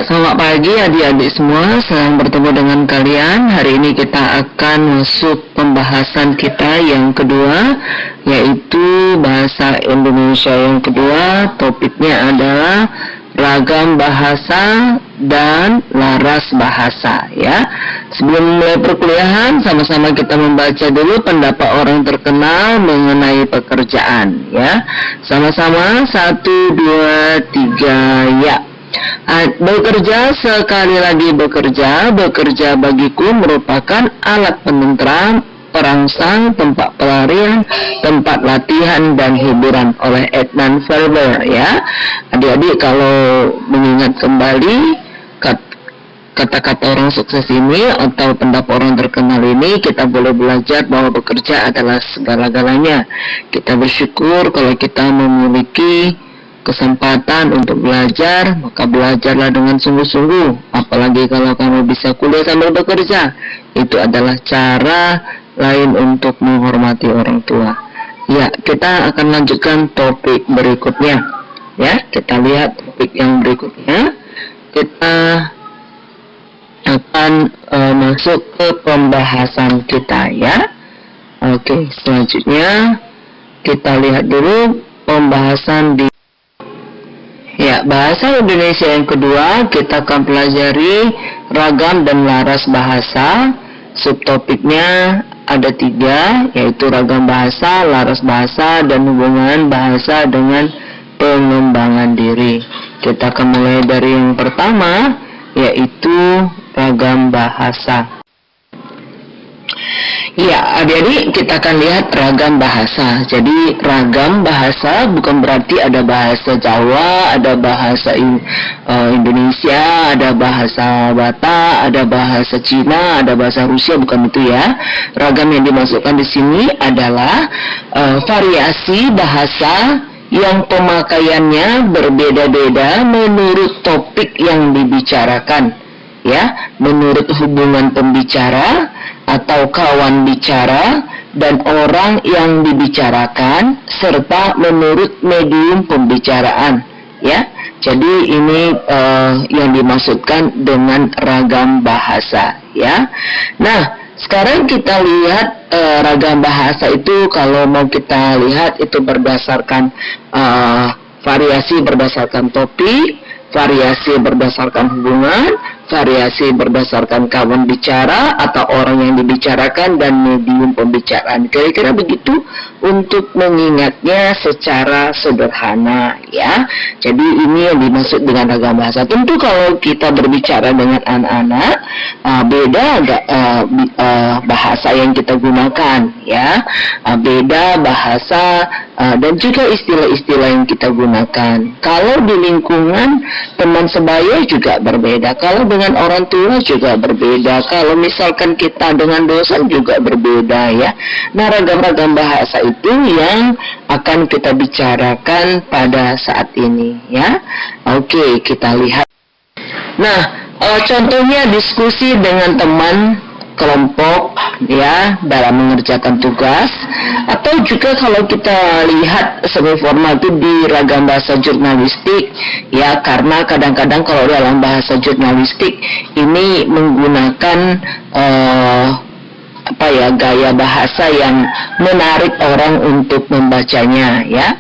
Selamat pagi adik-adik semua, senang bertemu dengan kalian. Hari ini kita akan masuk pembahasan kita yang kedua, yaitu bahasa Indonesia yang kedua. Topiknya adalah ragam bahasa dan laras bahasa, ya. Sebelum mulai perkuliahan, sama-sama kita membaca dulu pendapat orang terkenal mengenai pekerjaan, ya. Sama-sama, 1, 2, 3, ya. Bekerja, sekali lagi bekerja bagiku merupakan alat penenteram, perangsang, tempat pelarian, tempat latihan dan hiburan, oleh Edmund Verber, ya. Adik-adik kalau mengingat kembali kata-kata orang sukses ini atau pendapat orang terkenal ini, kita boleh belajar bahwa bekerja adalah segala-galanya. Kita bersyukur kalau kita memiliki kesempatan untuk belajar, maka belajarlah dengan sungguh-sungguh. Apalagi kalau kamu bisa kuliah sambil bekerja, itu adalah cara lain untuk menghormati orang tua. Ya, kita akan lanjutkan topik berikutnya. Ya, kita lihat topik yang berikutnya. Kita akan masuk ke pembahasan kita, ya. Oke, selanjutnya kita lihat dulu pembahasan di bahasa Indonesia yang kedua. Kita akan pelajari ragam dan laras bahasa. Subtopiknya ada 3, yaitu ragam bahasa, laras bahasa, dan hubungan bahasa dengan pengembangan diri. Kita akan mulai dari yang pertama, yaitu ragam bahasa. Ya, adik-adik, kita akan lihat ragam bahasa. Jadi, ragam bahasa bukan berarti ada bahasa Jawa, ada bahasa Indonesia, ada bahasa Batak, ada bahasa Cina, ada bahasa Rusia, bukan itu ya. Ragam yang dimasukkan di sini adalah variasi bahasa yang pemakaiannya berbeda-beda menurut topik yang dibicarakan, ya, menurut hubungan pembicara atau kawan bicara dan orang yang dibicarakan, serta menurut medium pembicaraan, ya. Jadi ini yang dimaksudkan dengan ragam bahasa, ya. Nah, sekarang kita lihat ragam bahasa itu, kalau mau kita lihat itu berdasarkan variasi berdasarkan topik, variasi berdasarkan hubungan, variasi berdasarkan kawan bicara atau orang yang dibicarakan, dan medium pembicaraan. Kira-kira begitu untuk mengingatnya secara sederhana, ya. Jadi ini yang dimaksud dengan ragam bahasa. Tentu kalau kita berbicara dengan anak-anak, beda agak bahasa yang kita gunakan, ya. Beda bahasa dan juga istilah-istilah yang kita gunakan. Kalau di lingkungan teman sebaya juga berbeda. Kalau dengan orang tua juga berbeda. Kalau misalkan kita dengan dosen juga berbeda, ya. Nah, ragam-ragam bahasa itu yang akan kita bicarakan pada saat ini, ya. Oke, kita lihat. Nah, contohnya diskusi dengan teman kelompok, ya, dalam mengerjakan tugas, atau juga kalau kita lihat semi formal itu di ragam bahasa jurnalistik, ya, karena kadang-kadang kalau dalam bahasa jurnalistik ini menggunakan gaya bahasa yang menarik orang untuk membacanya, ya.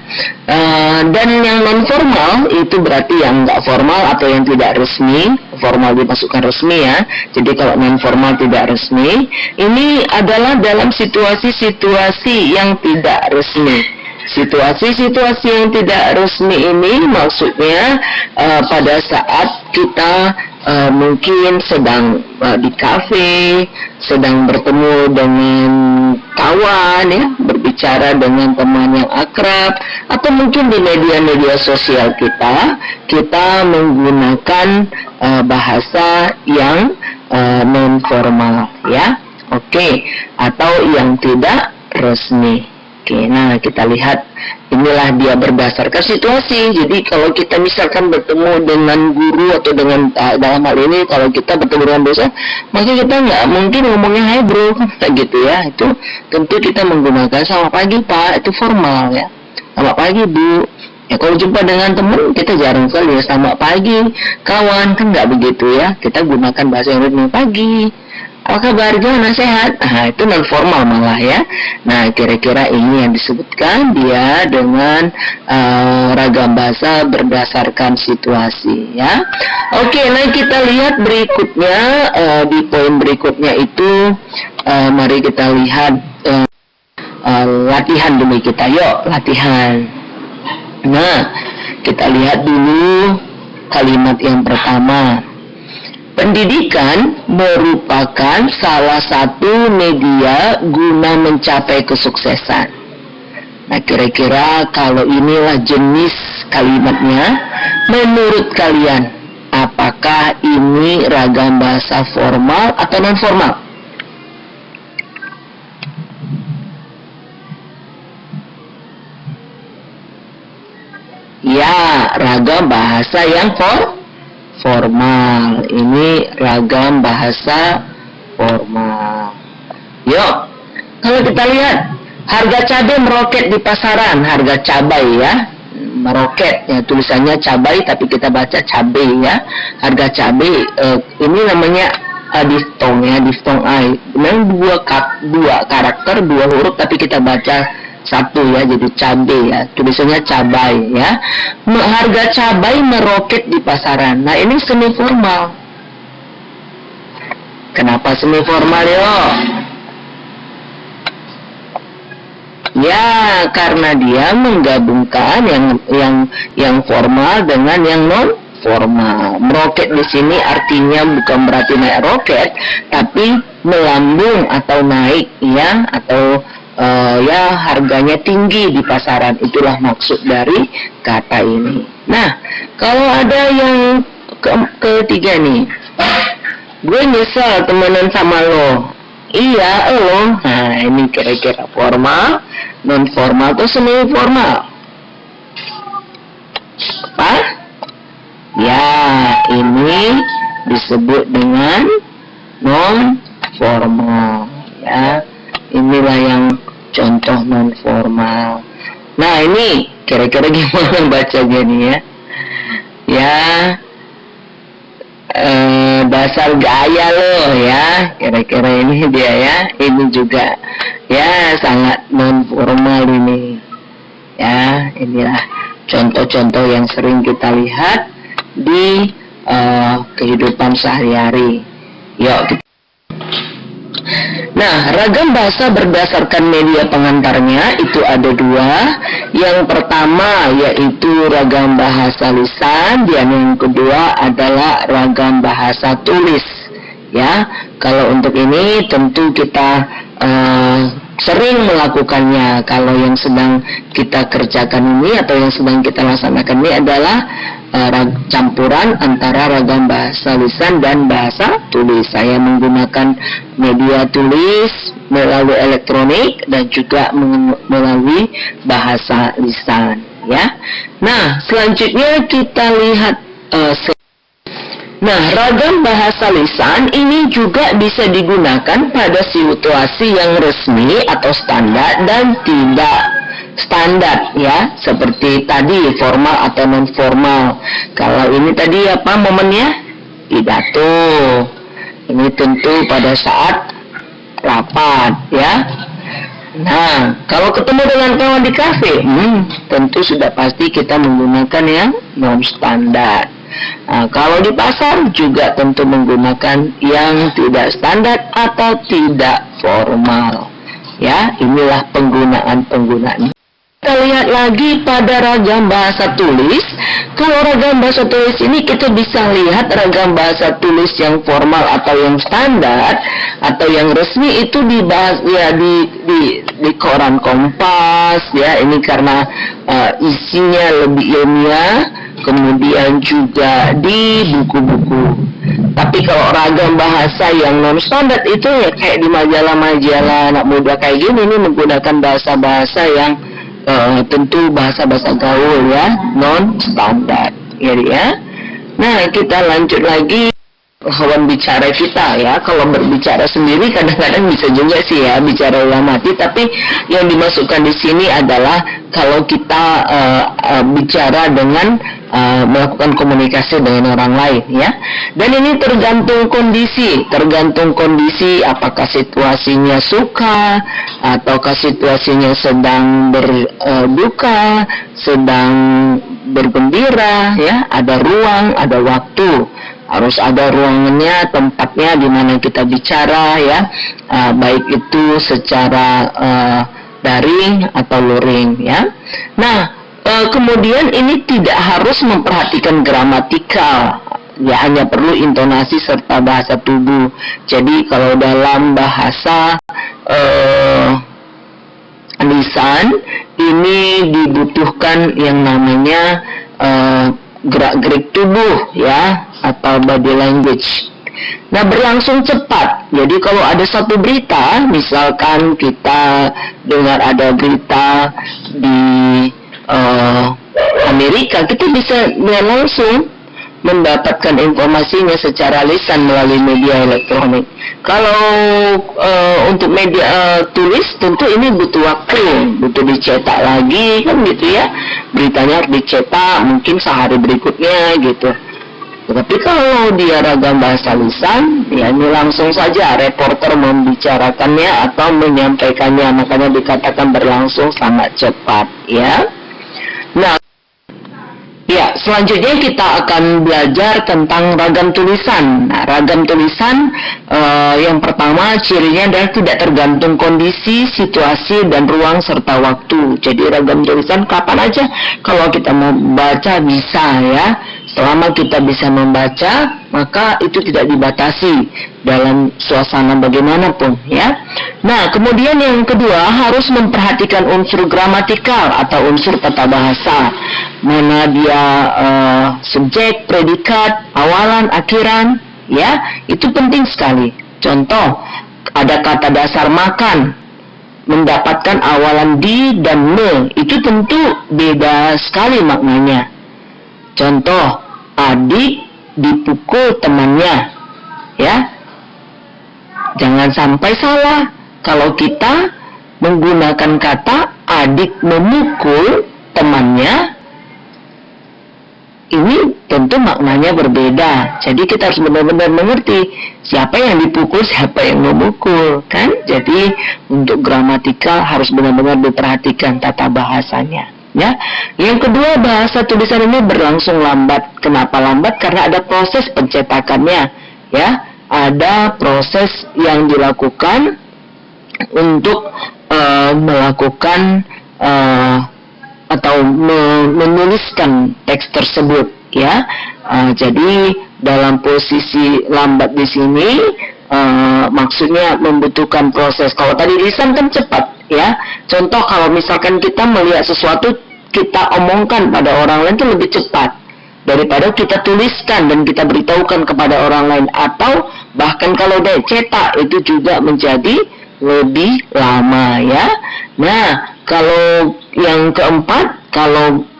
Dan yang non formal itu berarti yang nggak formal atau yang tidak resmi. Formal dimasukkan resmi, ya. Jadi kalau non formal tidak resmi, ini adalah dalam situasi-situasi yang tidak resmi. Situasi-situasi yang tidak resmi ini maksudnya pada saat kita mungkin sedang di kafe, sedang bertemu dengan kawan, ya, berbicara dengan teman yang akrab, atau mungkin di media-media sosial kita menggunakan bahasa yang non formal, ya. Oke, atau yang tidak resmi. Oke, nah kita lihat, inilah dia berdasarkan situasi. Jadi kalau kita misalkan bertemu dengan guru atau dengan dalam hal ini kalau kita bertemu dengan dosen, maka kita nggak mungkin ngomongnya hai bro, gitu, ya. Itu tentu kita menggunakan selamat pagi pak, itu formal, ya. Selamat pagi bu, Ya kalau jumpa dengan teman kita jarang sekali ya, sama pagi kawan, kan nggak begitu ya. Kita gunakan bahasa yang resmi, pagi, apa kabar, gimana, sehat. Nah itu non formal malah ya. Nah kira-kira ini yang disebutkan dia dengan ragam bahasa berdasarkan situasi ya. Oke, nah kita lihat berikutnya, di poin berikutnya itu mari kita lihat latihan dulu kita. Yuk latihan. Nah, kita lihat dulu kalimat yang pertama. Pendidikan merupakan salah satu media guna mencapai kesuksesan. Nah, kira-kira kalau inilah jenis kalimatnya, menurut kalian, apakah ini ragam bahasa formal atau non formal? Ya, ragam bahasa yang formal. Ini ragam bahasa formal. Yuk, kalau kita lihat harga cabai meroket di pasaran. Harga cabai ya, meroket ya, tulisannya cabai tapi kita baca cabai ya. Harga cabai ini namanya diftong ya, diftong I. Memang dua karakter, dua huruf tapi kita baca satu ya, jadi cabai ya, tulisannya cabai ya. Harga cabai meroket di pasaran. Nah ini semi formal. Kenapa semi formal yo? Ya karena dia menggabungkan yang formal dengan yang non formal. Meroket di sini artinya bukan berarti naik roket, tapi melambung atau naik ya, atau ya harganya tinggi di pasaran. Itulah maksud dari kata ini. Nah kalau ada yang ketiga nih, gue nyesel temenan sama lo. Iya lo. Nah ini kira-kira formal, non formal atau semi formal? Apa? Ya ini disebut dengan non formal ya. Inilah yang contoh non formal. Nah ini kira-kira gimana bacanya nih ya? Ya dasar gaya lo ya. Kira-kira ini dia ya. Ini juga ya sangat non formal ini. Ya inilah contoh-contoh yang sering kita lihat di kehidupan sehari-hari. Yuk. Nah, ragam bahasa berdasarkan media pengantarnya itu ada dua. Yang pertama yaitu ragam bahasa lisan, dan yang kedua adalah ragam bahasa tulis. Ya, kalau untuk ini tentu kita sering melakukannya. Kalau yang sedang kita kerjakan ini atau yang sedang kita laksanakan ini adalah campuran antara ragam bahasa lisan dan bahasa tulis. Saya menggunakan media tulis melalui elektronik dan juga melalui bahasa lisan ya. Nah, selanjutnya kita lihat ragam bahasa lisan ini juga bisa digunakan pada situasi yang resmi atau standar dan tidak standar ya, seperti tadi formal atau non formal. Kalau ini tadi apa momennya? Pidato. Ini tentu pada saat rapat ya. Nah, kalau ketemu dengan kawan di kafe, tentu sudah pasti kita menggunakan yang non standar. Nah, kalau di pasar juga tentu menggunakan yang tidak standar atau tidak formal. Ya, inilah penggunaan-penggunaan. Kita lihat lagi pada ragam bahasa tulis. Kalau ragam bahasa tulis ini kita bisa lihat ragam bahasa tulis yang formal atau yang standar atau yang resmi itu dibahas ya di koran Kompas ya. Ini karena isinya lebih ilmiah, kemudian juga di buku-buku. Tapi kalau ragam bahasa yang non standar itu ya kayak di majalah-majalah anak muda kayak gini, ini menggunakan bahasa-bahasa yang tentu bahasa-bahasa gaul ya, non standar ya. Nah kita lanjut lagi lawan bicara kita ya. Kalau berbicara sendiri kadang-kadang bisa juga sih ya bicara dalam hati, tapi yang dimasukkan di sini adalah kalau kita bicara dengan melakukan komunikasi dengan orang lain ya. Dan ini tergantung kondisi apakah situasinya suka ataukah situasinya sedang berduka, sedang bergembira ya. Ada ruang, ada waktu. Harus ada ruangannya, tempatnya di mana kita bicara ya, baik itu secara daring atau luring ya. Nah, kemudian ini tidak harus memperhatikan gramatikal ya, hanya perlu intonasi serta bahasa tubuh. Jadi kalau dalam bahasa lisan ini dibutuhkan yang namanya gerak-gerik tubuh ya, atau body language. Nah, berlangsung cepat. Jadi kalau ada satu berita, misalkan kita dengar ada berita di Amerika, kita bisa langsung mendapatkan informasinya secara lisan melalui media elektronik. Kalau untuk media tulis tentu ini butuh waktu, butuh dicetak lagi kan gitu ya. Beritanya harus dicetak mungkin sehari berikutnya gitu. Tetapi kalau dia ragam bahasa lisan, ya ini langsung saja reporter membicarakannya atau menyampaikannya, makanya dikatakan berlangsung sangat cepat ya. Nah, ya, selanjutnya kita akan belajar tentang ragam tulisan. Nah, ragam tulisan yang pertama cirinya adalah tidak tergantung kondisi, situasi, dan ruang serta waktu. Jadi ragam tulisan kapan aja kalau kita mau baca bisa ya. Selama kita bisa membaca, maka itu tidak dibatasi dalam suasana bagaimanapun ya. Nah, kemudian yang kedua harus memperhatikan unsur gramatikal atau unsur tata bahasa. Mana dia subjek, predikat, awalan, akhiran, ya, itu penting sekali. Contoh, ada kata dasar makan, mendapatkan awalan di dan me, itu tentu beda sekali maknanya. Contoh, adik dipukul temannya, ya. Jangan sampai salah kalau kita menggunakan kata adik memukul temannya. Ini tentu maknanya berbeda. Jadi kita harus benar-benar mengerti siapa yang dipukul, siapa yang memukul, kan? Jadi untuk gramatikal harus benar-benar diperhatikan tata bahasanya, ya. Yang kedua, bahasa tulisan ini berlangsung lambat. Kenapa lambat? Karena ada proses pencetakannya, ya. Ada proses yang dilakukan untuk melakukan atau menuliskan teks tersebut, ya. Jadi dalam posisi lambat di sini maksudnya membutuhkan proses. Kalau tadi lisan kan cepat, ya. Contoh kalau misalkan kita melihat sesuatu, kita omongkan pada orang lain itu lebih cepat daripada kita tuliskan dan kita beritahukan kepada orang lain, atau bahkan kalau dia cetak itu juga menjadi lebih lama, ya. Nah, kalau yang keempat,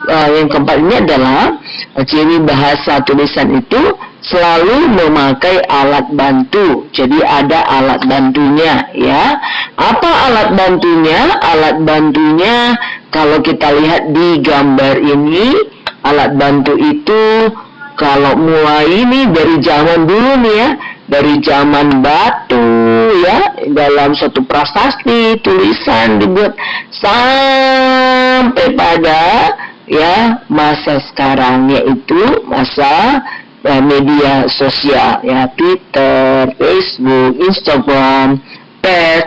yang keempat ini adalah ciri bahasa tulisan itu selalu memakai alat bantu. Jadi ada alat bantunya, ya. Apa alat bantunya? Alat bantunya kalau kita lihat di gambar ini, alat bantu itu kalau mulai ini dari zaman dulu nih ya, dari zaman batu ya, dalam suatu prasasti tulisan dibuat sampai pada ya masa sekarang, yaitu masa media sosial ya, Twitter, Facebook, Instagram,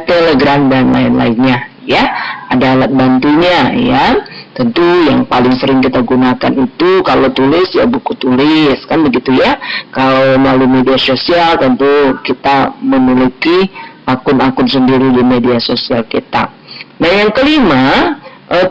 Telegram dan lain-lainnya ya. Ada alat bantunya ya. Tentu yang paling sering kita gunakan itu kalau tulis ya buku tulis, kan begitu ya. Kalau melalui media sosial tentu kita memiliki akun-akun sendiri di media sosial kita. Nah, yang kelima,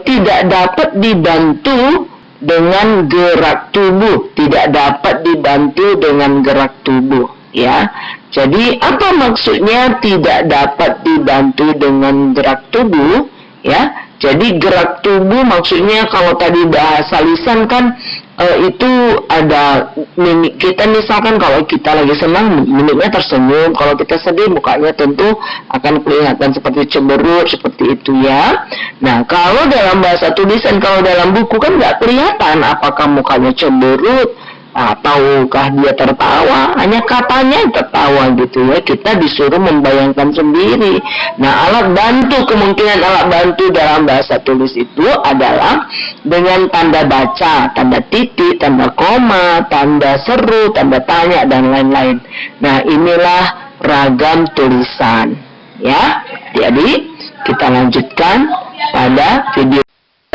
tidak dapat dibantu dengan gerak tubuh, tidak dapat dibantu dengan gerak tubuh, ya. Jadi apa maksudnya tidak dapat dibantu dengan gerak tubuh, ya? Jadi gerak tubuh maksudnya kalau tadi bahasa lisan kan itu ada mimik kita. Misalkan kalau kita lagi senang, mimiknya tersenyum. Kalau kita sedih, mukanya tentu akan kelihatan seperti cemberut, seperti itu ya. Nah, kalau dalam bahasa tulisan, kalau dalam buku kan nggak kelihatan apakah mukanya cemberut ataukah dia tertawa, hanya katanya yang tertawa gitu ya. Kita disuruh membayangkan sendiri. Nah, alat bantu, kemungkinan alat bantu dalam bahasa tulis itu adalah dengan tanda baca, tanda titik, tanda koma, tanda seru, tanda tanya, dan lain-lain. Nah, inilah ragam tulisan ya. Jadi kita lanjutkan pada video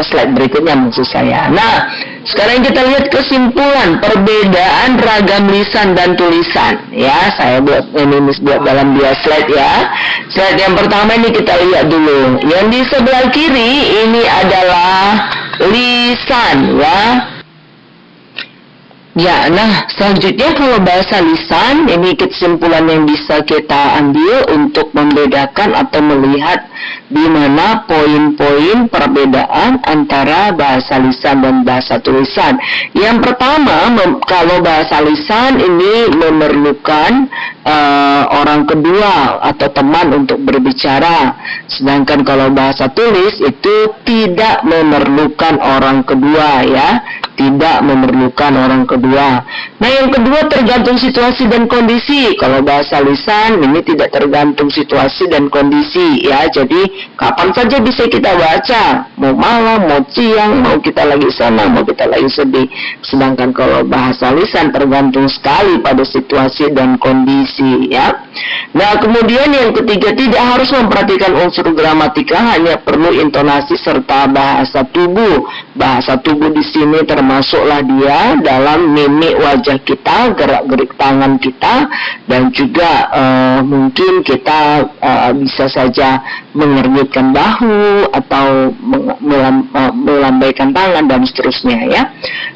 slide berikutnya maksud saya. Nah, sekarang kita lihat kesimpulan perbedaan ragam lisan dan tulisan ya. Saya buat dalam 2 slide ya. Slide yang pertama ini kita lihat dulu. Yang di sebelah kiri ini adalah lisan ya. Ya, nah selanjutnya kalau bahasa lisan, ini kesimpulan yang bisa kita ambil untuk membedakan atau melihat di mana poin-poin perbedaan antara bahasa lisan dan bahasa tulisan. Yang pertama, kalau bahasa lisan ini memerlukan orang kedua atau teman untuk berbicara, sedangkan kalau bahasa tulis itu tidak memerlukan orang kedua ya. Tidak memerlukan orang kedua. Nah, yang kedua tergantung situasi dan kondisi. Kalau bahasa lisan ini tidak tergantung situasi dan kondisi ya. Jadi kapan saja bisa kita baca, mau malam, mau siang, mau kita lagi senang, mau kita lagi sedih. Sedangkan kalau bahasa lisan tergantung sekali pada situasi dan kondisi ya. Nah, kemudian yang ketiga, tidak harus memperhatikan unsur gramatika, hanya perlu intonasi serta bahasa tubuh. Bahasa tubuh di sini termasuklah dia dalam mimik wajah kita, gerak-gerik tangan kita, dan juga mungkin kita bisa saja mengernyitkan bahu atau melambaikan tangan dan seterusnya ya.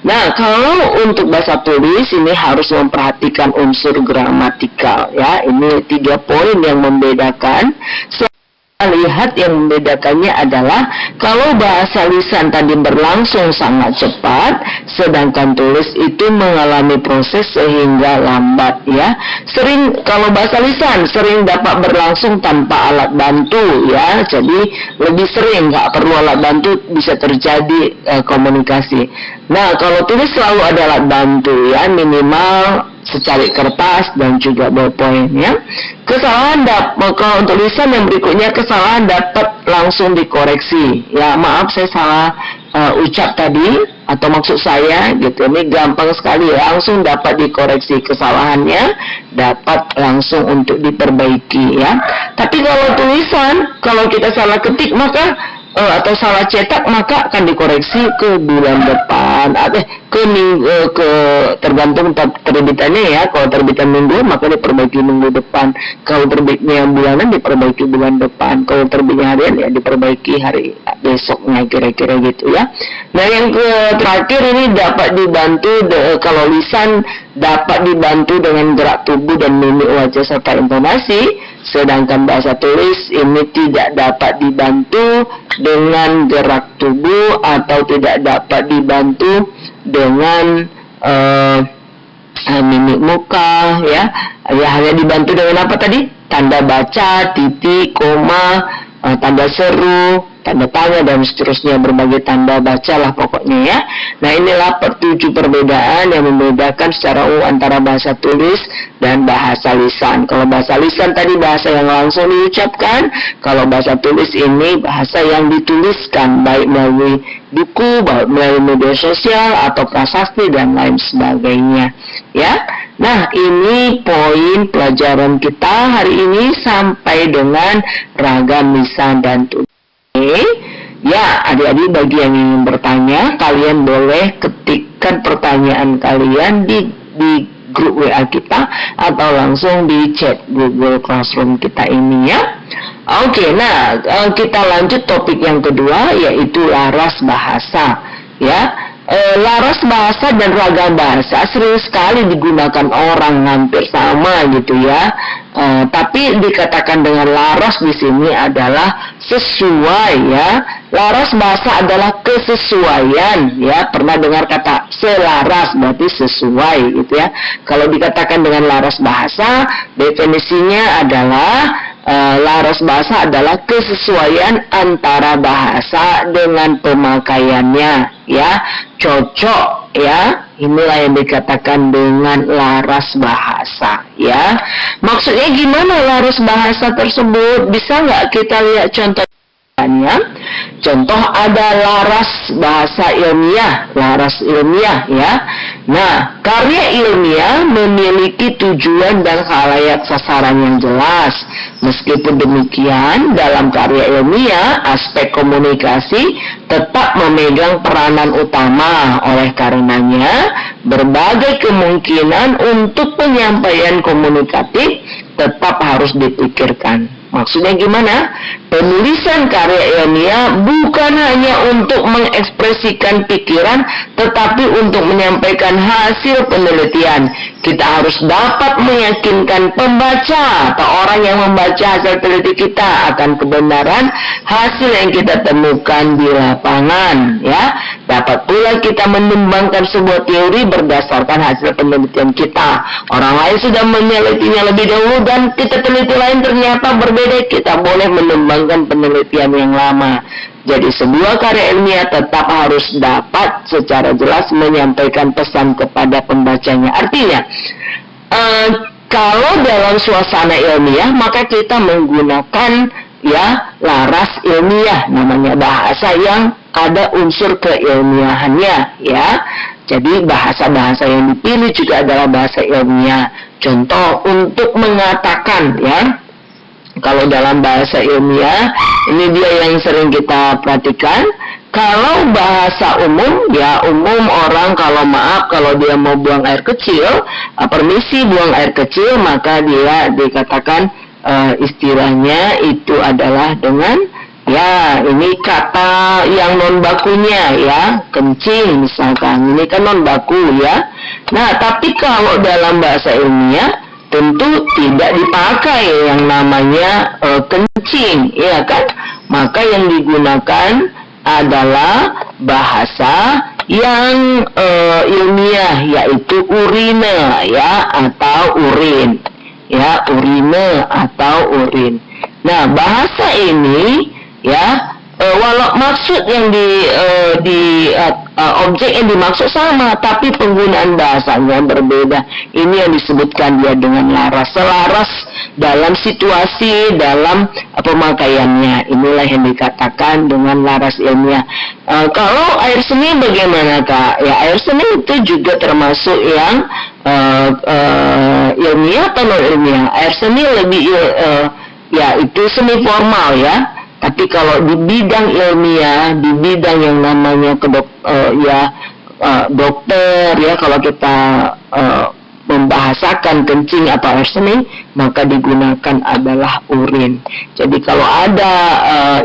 Nah, kalau untuk bahasa tulis ini harus memperhatikan unsur gramatikal ya. Ini 3 poin yang membedakan. Lihat yang membedakannya adalah kalau bahasa lisan tadi berlangsung sangat cepat, sedangkan tulis itu mengalami proses sehingga lambat ya. Sering kalau bahasa lisan sering dapat berlangsung tanpa alat bantu ya, jadi lebih sering nggak perlu alat bantu bisa terjadi komunikasi. Nah, kalau tulis selalu ada alat bantu ya, minimal secari kertas dan juga ballpoint ya. Kesalahan kalau untuk tulisan yang berikutnya, kesalahan dapat langsung dikoreksi ya. Maaf saya salah ucap tadi atau maksud saya gitu. Ini gampang sekali langsung dapat dikoreksi, kesalahannya dapat langsung untuk diperbaiki ya. Tapi kalau tulisan, kalau kita salah ketik maka atau salah cetak maka akan dikoreksi ke bulan depan, ke tergantung terbitannya ya. Kalau terbitan minggu maka diperbaiki minggu depan, kalau terbitnya bulanan diperbaiki bulan depan, kalau terbitnya harian ya diperbaiki hari besoknya, kira-kira gitu ya. Nah, yang terakhir ini dapat dibantu kalau lisan dapat dibantu dengan gerak tubuh dan mimik wajah serta intonasi, sedangkan bahasa tulis ini tidak dapat dibantu dengan gerak tubuh atau tidak dapat dibantu dengan mimik muka ya. Hanya dibantu dengan apa tadi? Tanda baca, titik, koma, tanda seru, tanda tanya, dan seterusnya, berbagai tanda bacalah pokoknya ya. Nah, inilah 7 perbedaan yang membedakan secara umum antara bahasa tulis dan bahasa lisan. Kalau bahasa lisan tadi bahasa yang langsung diucapkan, kalau bahasa tulis ini bahasa yang dituliskan, baik melalui buku, baik melalui media sosial atau prasasti dan lain sebagainya ya. Nah, ini poin pelajaran kita hari ini sampai dengan ragam lisan dan tulis. Ya, adik-adik bagi yang ingin bertanya, kalian boleh ketikkan pertanyaan kalian di grup WA kita atau langsung di chat Google Classroom kita ini ya. Oke, nah kita lanjut topik yang kedua, yaitu laras bahasa ya. Laras bahasa dan ragam bahasa sering sekali digunakan orang, hampir sama gitu ya. Tapi dikatakan dengan laras di sini adalah sesuai ya. Laras bahasa adalah kesesuaian ya. Pernah dengar kata selaras, berarti sesuai gitu ya. Kalau dikatakan dengan laras bahasa, definisinya adalah laras bahasa adalah kesesuaian antara bahasa dengan pemakaiannya ya. Cocok ya. Inilah yang dikatakan dengan laras bahasa ya. Maksudnya gimana laras bahasa tersebut? Bisa nggak kita lihat contohnya? Contoh ada laras bahasa ilmiah, laras ilmiah ya. Nah, karya ilmiah memiliki tujuan dan khalayak sasaran yang jelas. Meskipun demikian, dalam karya ilmiah, aspek komunikasi tetap memegang peranan utama. Oleh karenanya, berbagai kemungkinan untuk penyampaian komunikatif tetap harus dipikirkan. Maksudnya gimana? Penulisan karya ilmiah bukan hanya untuk mengekspresikan pikiran, tetapi untuk menyampaikan hasil penelitian. Kita harus dapat meyakinkan pembaca atau orang yang membaca hasil penelitian kita akan kebenaran hasil yang kita temukan di lapangan ya. Dapat pula kita mengembangkan sebuah teori berdasarkan hasil penelitian kita. Orang lain sudah menelitinya lebih dahulu dan kita teliti lain ternyata berbeda, kita boleh mengembangkan penelitian yang lama. Jadi sebuah karya ilmiah tetap harus dapat secara jelas menyampaikan pesan kepada pembacanya. Artinya, kalau dalam suasana ilmiah maka kita menggunakan ya laras ilmiah, namanya bahasa yang ada unsur keilmiahannya ya. Jadi bahasa-bahasa yang dipilih juga adalah bahasa ilmiah. Contoh untuk mengatakan ya. Kalau dalam bahasa ilmiah, ini dia yang sering kita perhatikan. Kalau bahasa umum, ya umum orang kalau dia mau buang air kecil, permisi buang air kecil, maka dia dikatakan istilahnya itu adalah dengan ya ini kata yang non bakunya ya, kencing misalkan, ini kan non baku ya. Nah tapi kalau dalam bahasa ilmiah tentu tidak dipakai yang namanya kencing, ya kan? Maka yang digunakan adalah bahasa yang ilmiah, yaitu urine, ya, atau urin, ya, urine atau urin. Nah, bahasa ini, ya, walau maksud yang objek yang dimaksud sama, tapi penggunaan bahasanya berbeda. Ini yang disebutkan dia dengan laras, selaras dalam situasi, dalam pemakaiannya. Inilah yang dikatakan dengan laras ilmiah. Kalau air seni bagaimana Kak? Ya air seni itu juga termasuk yang ilmiah atau non ilmiah. Air seni lebih ya itu seni formal ya. Tapi kalau di bidang ilmiah, di bidang yang namanya dokter ya, kalau kita membahasakan kencing atau air seni, maka digunakan adalah urin. Jadi kalau ada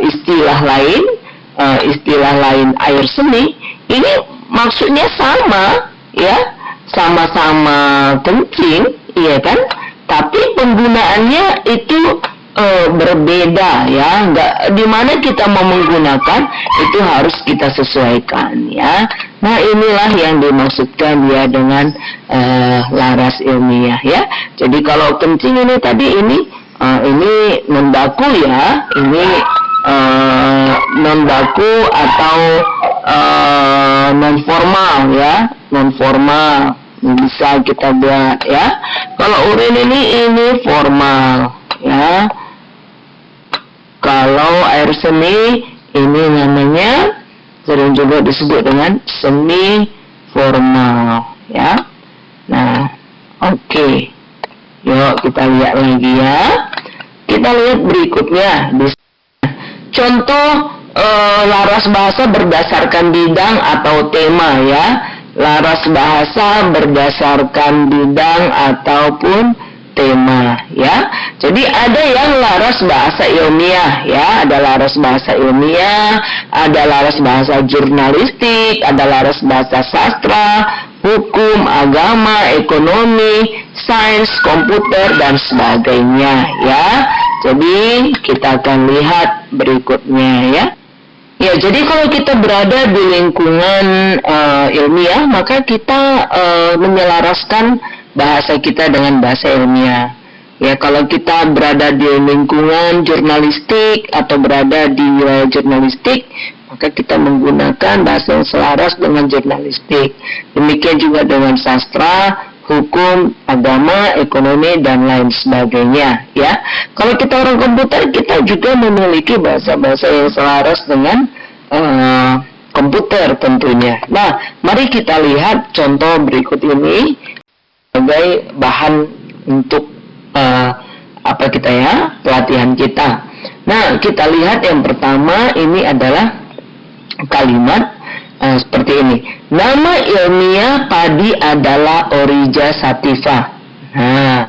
istilah lain air seni, ini maksudnya sama ya, sama-sama kencing, iya kan? Tapi penggunaannya itu berbeda ya, nggak dimana kita mau menggunakan itu harus kita sesuaikan ya. Nah inilah yang dimaksudkan ya dengan laras ilmiah ya. Jadi kalau kencing ini tadi ini non baku ya, ini non baku atau non formal ya, non formal bisa kita buat ya. Kalau urin ini formal ya. Kalau air seni ini namanya sering juga disebut dengan semi formal ya. Nah, oke. Yuk kita lihat lagi ya. Kita lihat berikutnya. Contoh laras bahasa berdasarkan bidang atau tema ya. Laras bahasa berdasarkan bidang ataupun tema ya. Jadi ada yang laras bahasa ilmiah ya, ada laras bahasa ilmiah, ada laras bahasa jurnalistik, ada laras bahasa sastra, hukum, agama, ekonomi, sains, komputer dan sebagainya ya. Jadi kita akan lihat berikutnya ya. Ya, jadi kalau kita berada di lingkungan ilmiah, maka kita menyelaraskan bahasa kita dengan bahasa ilmiah. Ya, kalau kita berada di lingkungan jurnalistik atau berada di wilayah jurnalistik, maka kita menggunakan bahasa yang selaras dengan jurnalistik. Demikian juga dengan sastra, hukum, agama, ekonomi, dan lain sebagainya ya. Kalau kita orang komputer, kita juga memiliki bahasa-bahasa yang selaras dengan komputer tentunya. Nah, mari kita lihat contoh berikut ini sebagai bahan untuk pelatihan kita. Nah, kita lihat yang pertama ini adalah kalimat seperti ini. Nama ilmiah padi adalah Oryza sativa. Nah,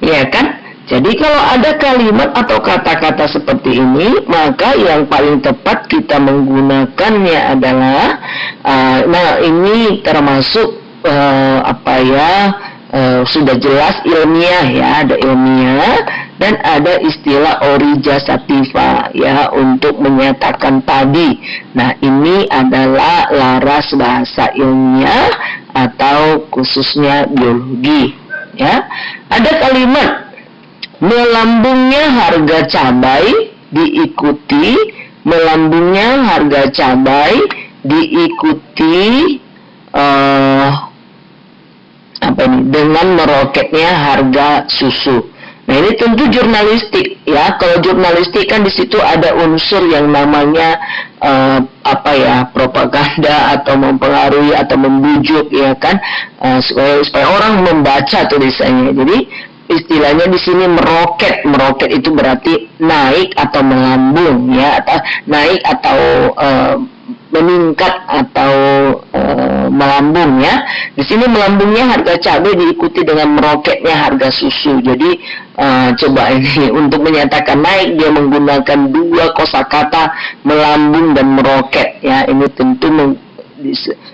ya kan? Jadi kalau ada kalimat atau kata-kata seperti ini, maka yang paling tepat kita menggunakannya adalah nah ini termasuk sudah jelas ilmiah ya, ada ilmiah dan ada istilah Oryza sativa ya untuk menyatakan padi. Nah, ini adalah laras bahasa ilmiah atau khususnya biologi ya. Ada kalimat melambungnya harga cabai diikuti melambungnya harga cabai diikuti dengan meroketnya harga susu. Nah, ini tentu jurnalistik ya. Kalau jurnalistik kan di situ ada unsur yang namanya propaganda atau mempengaruhi atau membujuk ya kan, supaya orang membaca tulisannya. Jadi istilahnya di sini meroket. Meroket itu berarti naik atau melambung ya, atau naik atau meningkat atau melambung ya. Di sini melambungnya harga cabai diikuti dengan meroketnya harga susu. Jadi coba ini untuk menyatakan naik dia menggunakan dua kosakata melambung dan meroket ya. Ini tentu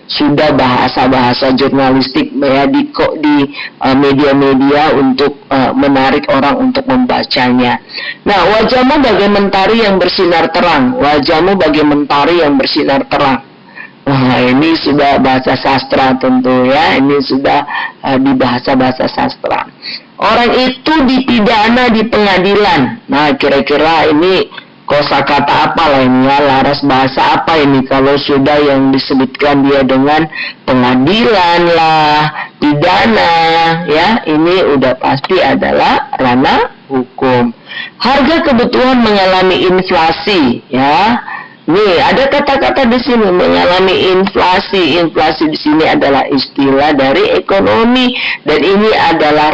sudah bahasa-bahasa jurnalistik ya di media-media untuk menarik orang untuk membacanya. Nah, wajahmu bagai mentari yang bersinar terang. Wajahmu bagai mentari yang bersinar terang. Wah, ini sudah bahasa sastra tentu ya. Ini sudah di bahasa-bahasa sastra. Orang itu dipidana di pengadilan. Nah, kira-kira ini kosakata apa lah ini ya, laras bahasa apa ini kalau sudah yang disebutkan dia dengan pengadilan lah, pidana ya, ini udah pasti adalah ranah hukum. Harga kebutuhan mengalami inflasi ya. Nih, ada kata-kata di sini mengalami inflasi. Inflasi di sini adalah istilah dari ekonomi dan ini adalah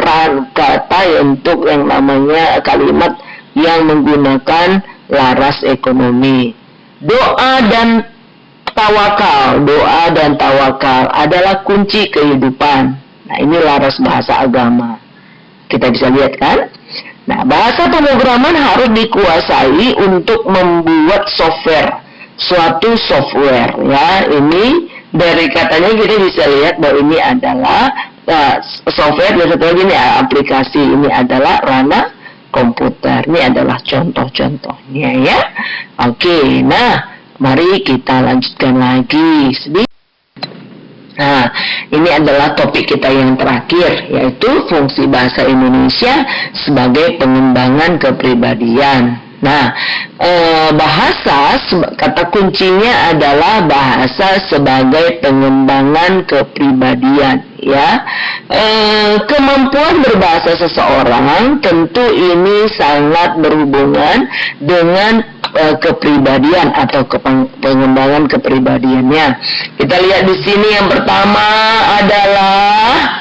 kata untuk yang namanya kalimat yang menggunakan laras ekonomi. Doa dan tawakal adalah kunci kehidupan. Nah, ini laras bahasa agama. Kita bisa lihat kan? Nah, bahasa pemrograman harus dikuasai untuk membuat suatu software ya. Ini dari katanya kita bisa lihat bahwa ini adalah software dan satu lagi ini aplikasi. Ini adalah ranah komputer. Ini adalah contoh-contohnya ya. Oke, nah mari kita lanjutkan lagi sedikit. Nah, ini adalah topik kita yang terakhir, yaitu fungsi bahasa Indonesia sebagai pengembangan kepribadian. Nah, bahasa, kata kuncinya adalah bahasa sebagai pengembangan kepribadian, ya. Kemampuan berbahasa seseorang tentu ini sangat berhubungan dengan kepribadian atau pengembangan kepribadiannya. Kita lihat di sini yang pertama adalah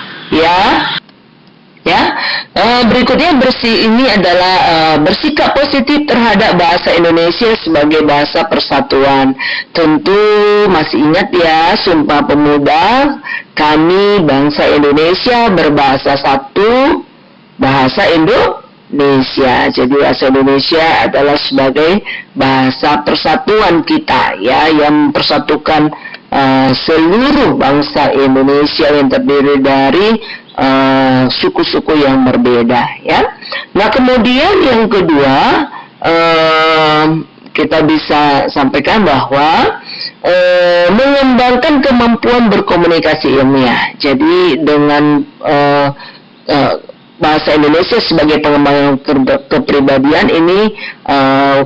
berikutnya ini adalah bersikap positif terhadap bahasa Indonesia sebagai bahasa persatuan. Tentu masih ingat ya Sumpah Pemuda, kami bangsa Indonesia berbahasa satu, bahasa Indonesia. Jadi bahasa Indonesia adalah sebagai bahasa persatuan kita ya, yang mempersatukan seluruh bangsa Indonesia yang terdiri dari suku-suku yang berbeda ya. Nah, kemudian yang kedua kita bisa sampaikan bahwa mengembangkan kemampuan berkomunikasi ilmiah. Jadi dengan bahasa Indonesia sebagai pengembangan kepribadian ini,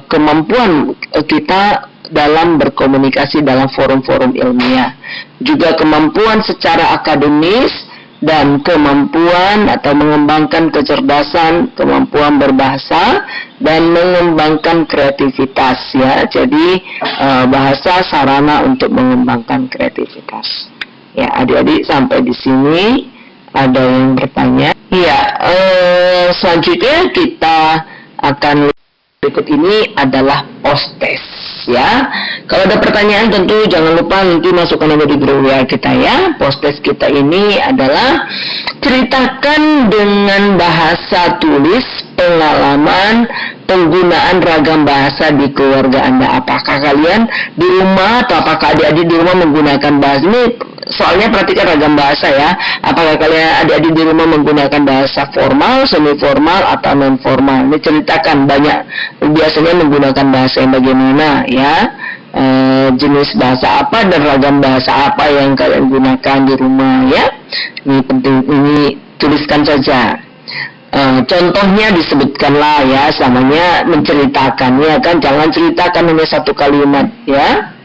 kemampuan kita dalam berkomunikasi dalam forum-forum ilmiah, juga kemampuan secara akademis dan kemampuan atau mengembangkan kecerdasan, kemampuan berbahasa dan mengembangkan kreativitas ya. Jadi bahasa sarana untuk mengembangkan kreativitas. Ya, adik-adik sampai di sini ada yang bertanya? Ya, selanjutnya kita akan berikut ini adalah post test ya. Kalau ada pertanyaan tentu jangan lupa nanti masukkan aja di grup WA kita ya. Post test kita ini adalah ceritakan dengan bahasa tulis pengalaman penggunaan ragam bahasa di keluarga Anda. Apakah kalian di rumah atau apakah adik-adik di rumah menggunakan bahasa ini? Soalnya perhatikan ragam bahasa ya. Apakah kalian adik-adik di rumah menggunakan bahasa formal, semi formal atau non formal? Ini ceritakan banyak biasanya menggunakan bahasa yang bagaimana ya. Jenis bahasa apa dan ragam bahasa apa yang kalian gunakan di rumah ya. Ini penting, ini tuliskan saja. Contohnya disebutkanlah ya, samanya menceritakan ya kan, jangan ceritakan hanya satu kalimat ya.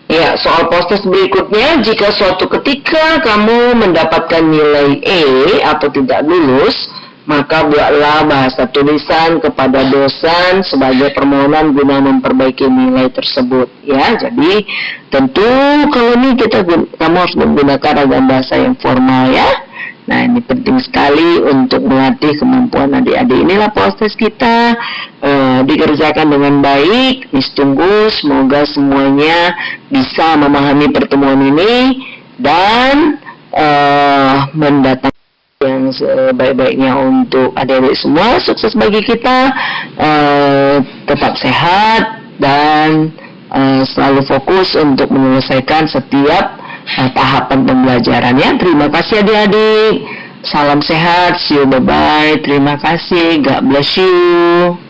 Ya, soal post test berikutnya, jika suatu ketika kamu mendapatkan nilai E atau tidak lulus, maka buatlah bahasa tulisan kepada dosen sebagai permohonan guna memperbaiki nilai tersebut ya. Jadi tentu kalau ini kamu harus menggunakan ragam bahasa yang formal ya. Nah, ini penting sekali untuk melatih kemampuan adik-adik. Inilah proses kita dikerjakan dengan baik. Tunggu semoga semuanya bisa memahami pertemuan ini dan mendatangkan yang sebaik-baiknya untuk adik-adik semua. Sukses bagi kita, tetap sehat dan selalu fokus untuk menyelesaikan setiap tahapan pembelajarannya. Terima kasih adik-adik. Salam sehat. See you, bye-bye. Terima kasih. God bless you.